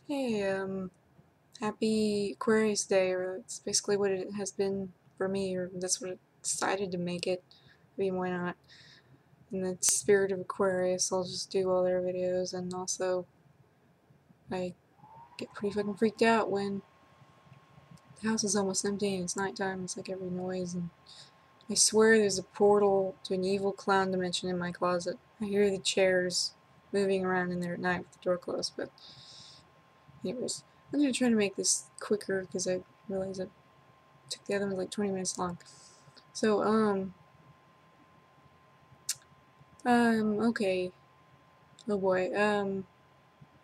Hey, happy Aquarius Day, or it's basically what it has been for me, or that's what I decided to make it. I mean, why not? In the spirit of Aquarius, I'll just do all their videos, and also, I get pretty fucking freaked out when the house is almost empty and it's nighttime, it's like every noise, and I swear there's a portal to an evil clown dimension in my closet. I hear the chairs moving around in there at night with the door closed, but anyways, I'm gonna try to make this quicker because I realize I took the other one like 20 minutes long. So, okay. Oh boy.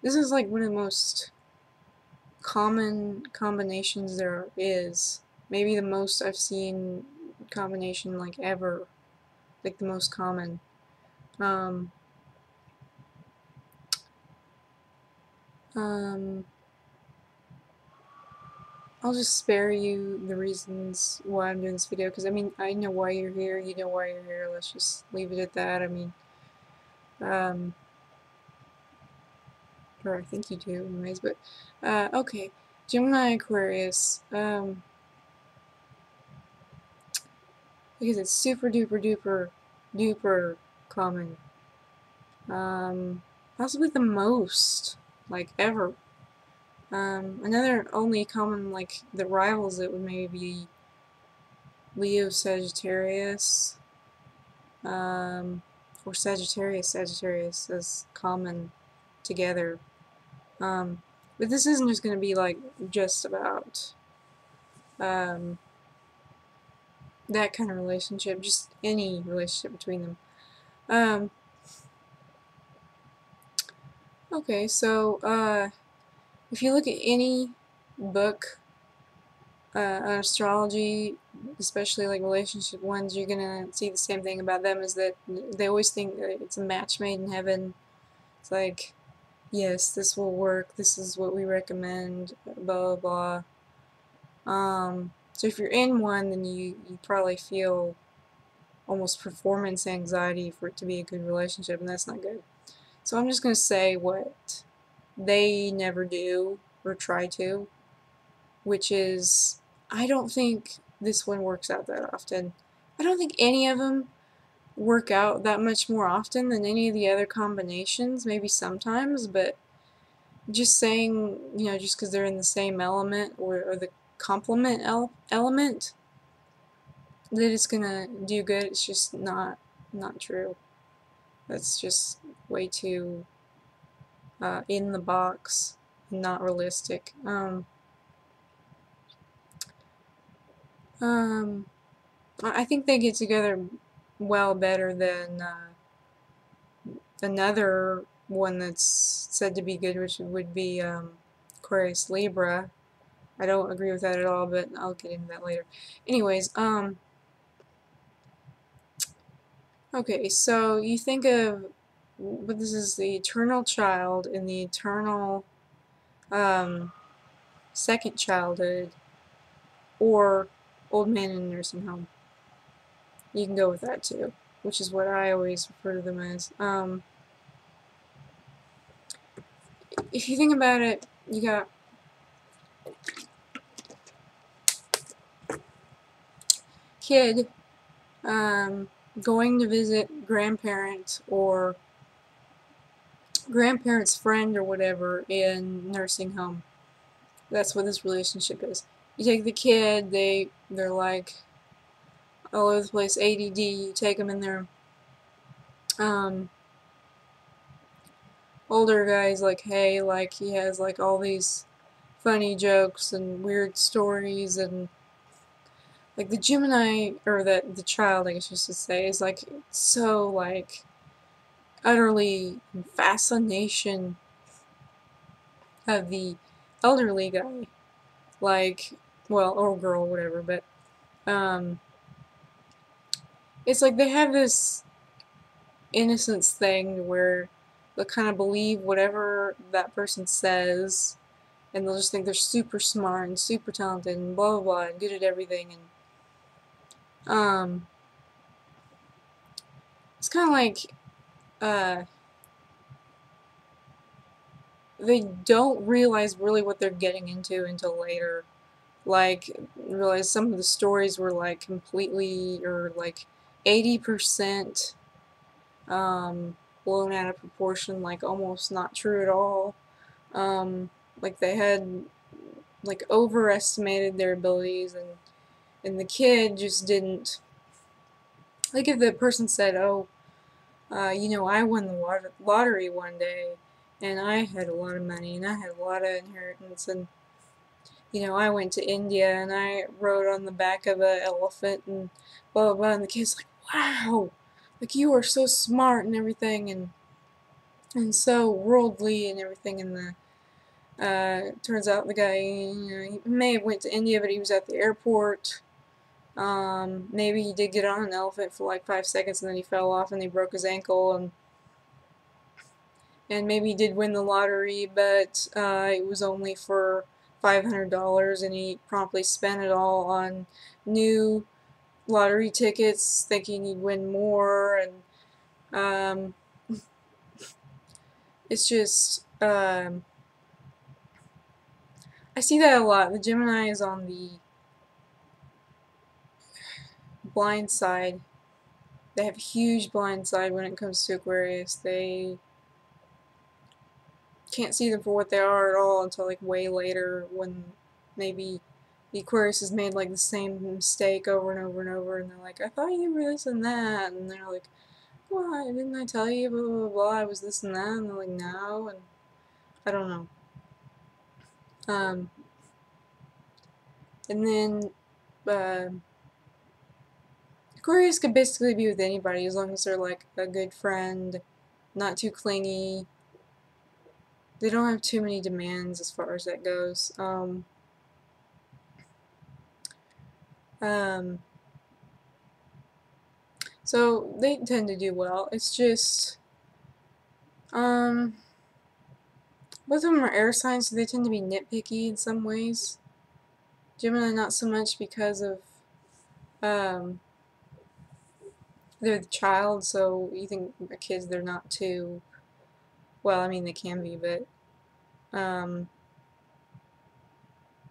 This is like one of the most common combinations there is. Maybe the most I've seen combination like ever. Like the most common. Um, um, I'll just spare you the reasons why I'm doing this video, because I mean, I know why you're here, you know why you're here, let's just leave it at that. I mean, um, or I think you do anyways, but, okay. Gemini Aquarius, because it's super duper duper duper common. Possibly the most, like, ever. Another only common, like, that rivals it would maybe be Leo Sagittarius, or Sagittarius as common together. But this isn't just going to be, like, just about, um, that kind of relationship, just any relationship between them. Um, okay, so, if you look at any book on astrology, especially like relationship ones, you're gonna see the same thing about them, is that they always think that it's a match made in heaven. It's like, yes, this will work, this is what we recommend, blah blah blah. So if you're in one, then you probably feel almost performance anxiety for it to be a good relationship, and that's not good. So I'm just gonna say what they never do or try to, which is, I don't think this one works out that often. I don't think any of them work out that much more often than any of the other combinations, maybe sometimes, but just saying, just because they're in the same element, or the complement element, that it's gonna do good, it's just not true. That's just way too in the box, not realistic. Um, I think they get together well better than another one that's said to be good, which would be Aquarius Libra. I don't agree with that at all, but I'll get into that later. Anyways, okay, so you think of, but this is the eternal child and the eternal um, second childhood, or old man in a nursing home. You can go with that too, which is what I always refer to them as. If you think about it, you got kid um, going to visit grandparents or grandparents' friend or whatever in nursing home. That's what this relationship is. You take the kid, they're like all over the place, ADD. You take them in there. Um, Older guy's like, hey, like he has like all these funny jokes and weird stories, and like the Gemini, or the child, I guess you should say, is like so like utterly in fascination of the elderly guy, like, well, or girl, whatever, but um, it's like they have this innocence thing where they'll kind of believe whatever that person says, and they'll just think they're super smart and super talented and blah blah blah and good at everything, and it's kind of like uh, they don't realize really what they're getting into until later. Like, realize some of the stories were like completely, or like 80% blown out of proportion, like almost not true at all. Like they had like overestimated their abilities, and the kid just didn't, like if the person said, oh, I won the lottery one day, and I had a lot of money, and I had a lot of inheritance, and I went to India, and I rode on the back of an elephant, and blah blah blah, and the kid's like, wow, like you are so smart and everything, and so worldly and everything, and the turns out the guy, he may have went to India, but he was at the airport. Maybe he did get on an elephant for like 5 seconds, and then he fell off and he broke his ankle, and maybe he did win the lottery, but it was only for $500, and he promptly spent it all on new lottery tickets, thinking he'd win more, and um, it's just, I see that a lot. The Gemini is on the blind side. They have a huge blind side when it comes to Aquarius. They can't see them for what they are at all until like way later, when maybe the Aquarius has made like the same mistake over and over and over, and they're like, I thought you were this and that, and they're like, why didn't I tell you, blah blah blah, I was this and that, and they're like, no, and I don't know. And then uh, Aquarius could basically be with anybody as long as they're like a good friend, not too clingy. They don't have too many demands as far as that goes. Um, so they tend to do well. It's just, both of them are air signs, so they tend to be nitpicky in some ways. Gemini not so much because of, um, they're the child, so you think kids, they're not too, well, I mean, they can be, but,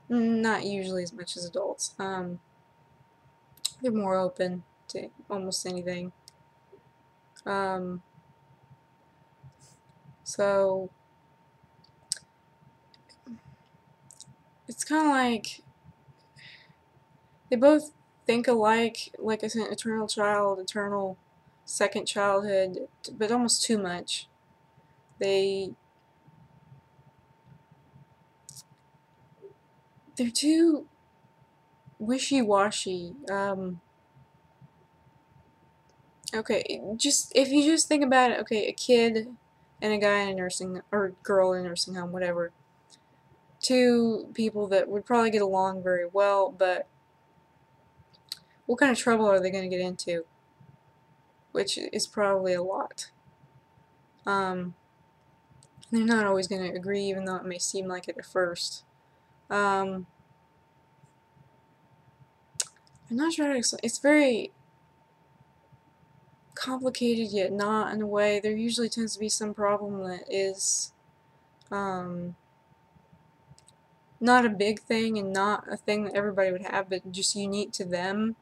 not usually as much as adults. They're more open to almost anything. Um, so it's kind of like they both think alike, like I said, eternal child, eternal second childhood, but almost too much. They they're too wishy-washy. Okay, just if you just think about it, okay, a kid and a guy in a nursing, or girl in a nursing home, whatever. Two people that would probably get along very well, but what kind of trouble are they going to get into? Which is probably a lot. They're not always going to agree, even though it may seem like it at first. I'm not sure how to explain. It's very complicated, yet not in a way. There usually tends to be some problem that is not a big thing, and not a thing that everybody would have, but just unique to them.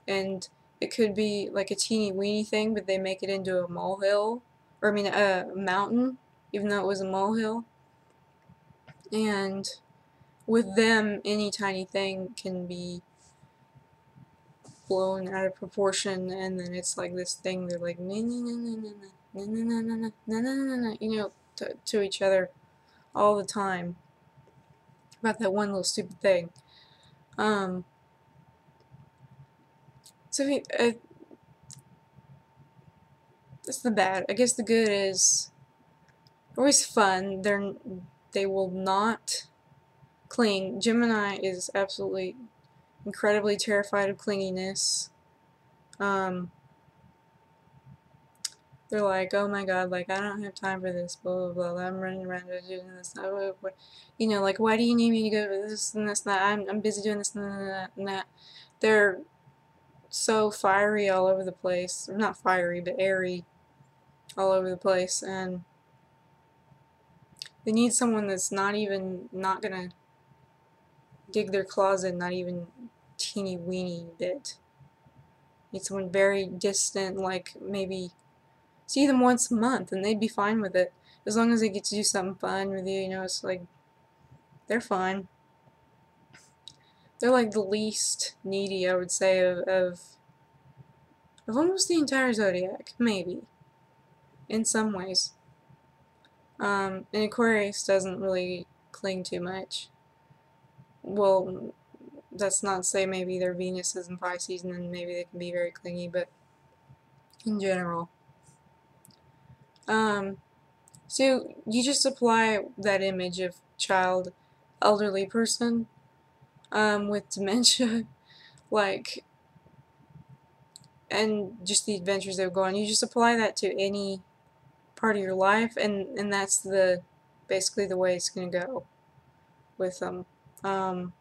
And it could be like a teeny weeny thing, but they make it into a molehill, or I mean a mountain, even though it was a molehill. And with them, any tiny thing can be blown out of proportion, and then it's like this thing. They're like, na na na na na na na na na na na na, to each other all the time about that one little stupid thing. So that's the bad. I guess the good is always fun. They will not cling. Gemini is absolutely incredibly terrified of clinginess. They're like, oh my god, like, I don't have time for this, blah, blah, blah, I'm running around doing this, like, why do you need me to go to this and this and that, I'm busy doing this and that and that. They're so fiery all over the place, or not fiery, but airy all over the place, and They need someone that's not gonna dig their claws in, not even teeny weeny bit. Need someone very distant, like maybe see them once a month, and they'd be fine with it. As long as they get to do something fun with you, it's like, they're fine. They're like the least needy, I would say, of almost the entire zodiac, maybe, in some ways. And Aquarius doesn't really cling too much. Well, that's not to say maybe their Venus is in Pisces and then maybe they can be very clingy, but in general. So you just apply that image of child, elderly person, with dementia, like, and just the adventures they would go on. You just apply that to any part of your life, and that's basically the way it's gonna go with them. I'm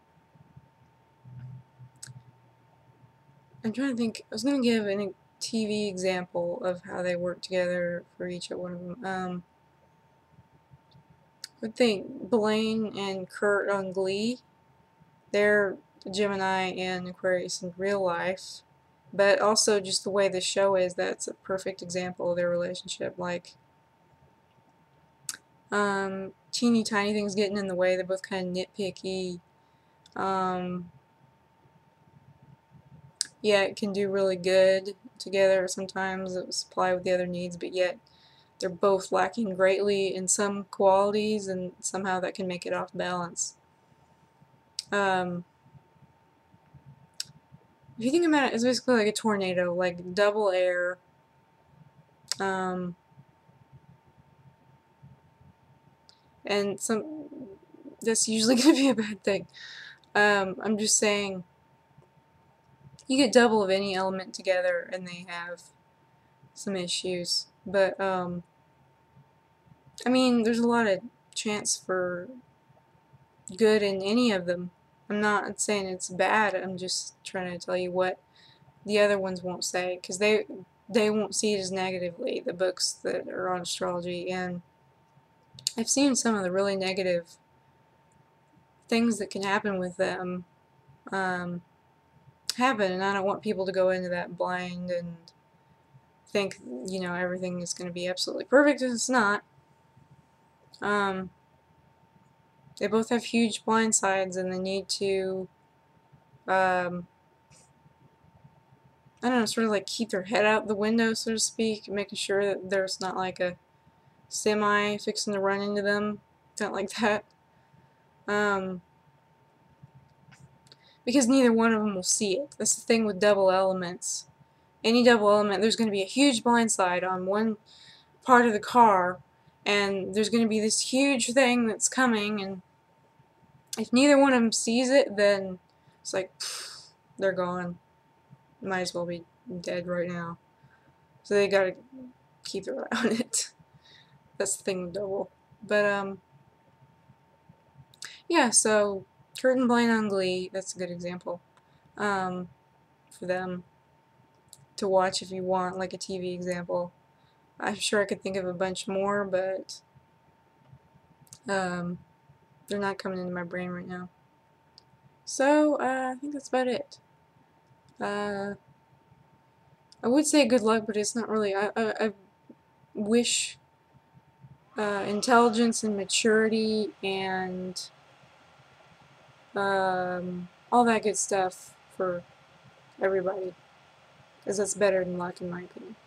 trying to think. I was gonna give a TV example of how they work together for each one of them. I would think Blaine and Kurt on Glee. They're Gemini and Aquarius in real life, but also just the way the show is. That's a perfect example of their relationship. Like, teeny tiny things getting in the way. They're both kind of nitpicky. Yeah, it can do really good together. Sometimes it will supply with the other needs, but yet they're both lacking greatly in some qualities, and somehow that can make it off balance. If you think about it, it's basically like a tornado, like double air. Um, and that's usually going to be a bad thing. I'm just saying, you get double of any element together, and they have some issues. But I mean, there's a lot of chance for good in any of them. I'm not saying it's bad. I'm just trying to tell you what the other ones won't say, because they won't see it as negatively, the books that are on astrology. And I've seen some of the really negative things that can happen with them happen, and I don't want people to go into that blind and think everything is going to be absolutely perfect, and it's not. They both have huge blind sides, and they need to I don't know, sort of like keep their head out the window, so to speak, making sure that there's not like a semi fixing to run into them, something like that. Because neither one of them will see it. That's the thing with double elements. Any double element, there's going to be a huge blind side on one part of the car, and there's going to be this huge thing that's coming, and if neither one of them sees it, then it's like, pfft, they're gone. Might as well be dead right now. So they gotta keep their eye on it. That's the thing with double. But, yeah, so Kurt and Blaine on Glee, that's a good example for them to watch if you want, like a TV example. I'm sure I could think of a bunch more, but they're not coming into my brain right now. So, I think that's about it. I would say good luck, but it's not really. I wish intelligence and maturity and all that good stuff for everybody, because that's better than luck in my opinion.